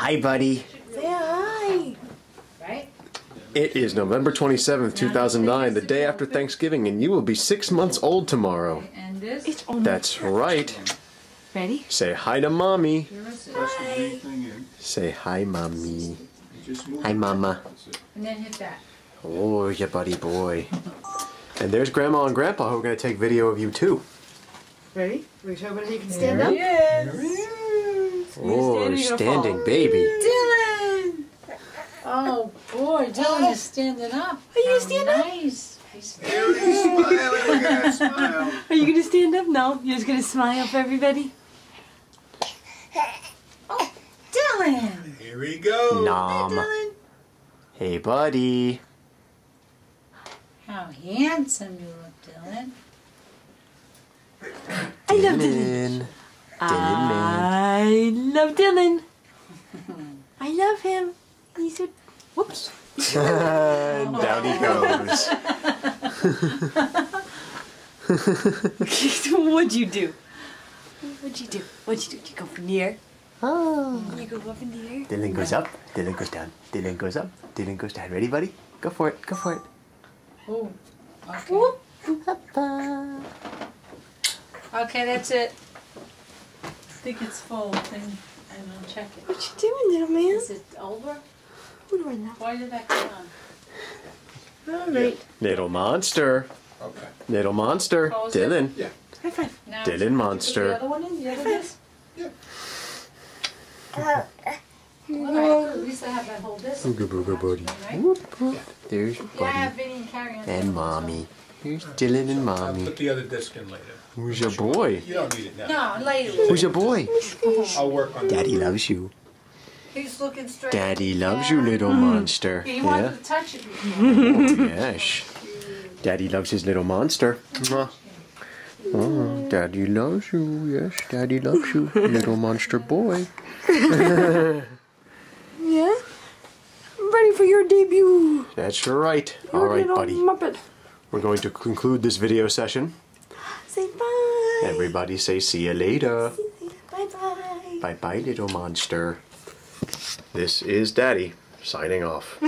Hi, buddy. Say hi. Right? It is November 27th, 2009, the day after Thanksgiving, and you will be 6 months old tomorrow. And this? It's on. That's right. Ready? Say hi to Mommy. Hi. Say hi, Mommy. Hi, Mama. And then hit that. Oh, yeah, buddy boy. And there's Grandma and Grandpa who are going to take video of you, too. Ready? We show everybody you can stand up. Oh, standing baby. Dylan! Oh boy, Dylan is standing up. Are you How stand up? nice. There it is, smiling, look at that smile. Are you gonna stand up? No. You're just gonna smile for everybody? Oh, Dylan! Here we go. Nom. Dylan. Hey, buddy. How handsome you look, Dylan. I love Dylan. Dylan, man. I love Dylan. I love him. He's so... Whoops. Down he goes. What'd you do? What'd you do? What'd you do? Did you go from the air? Oh. You go up in the air? Dylan goes up, Dylan goes down, Dylan goes up, Dylan goes down. Ready, buddy? Go for it, go for it. Oh, okay. Whoop. Okay, that's it. I think it's full. Then I'll check it. What you doing, little man? Is it over? All Why did that come on? right. Little monster. Okay. Little monster. Close it. Dylan. Yeah. High five. Now, Dylan put monster. the other one in? The other disc? Yeah. All right, at least I have that whole disc. Booga booga buddy. Right? Whoop, whoop. There's Yeah, I have buddy Vinny and Carrie on and the Mommy. Here's Dylan and I'll Mommy. put the other disc in later. Who's your boy? You don't need it now. No, later. Who's your boy? I'll work on Daddy loves you. He's looking straight. Daddy loves you, little monster. He Yeah. wanted to touch it before. Oh, yes. Daddy loves his little monster. Mwah. Oh, Daddy loves you. Yes, Daddy loves you, little monster boy. Yeah? I'm ready for your debut. That's right. All Your right, little buddy. Muppet. We're going to conclude this video session. Say bye. Everybody say see you later. Bye-bye. Bye-bye, little monster. This is Daddy, signing off.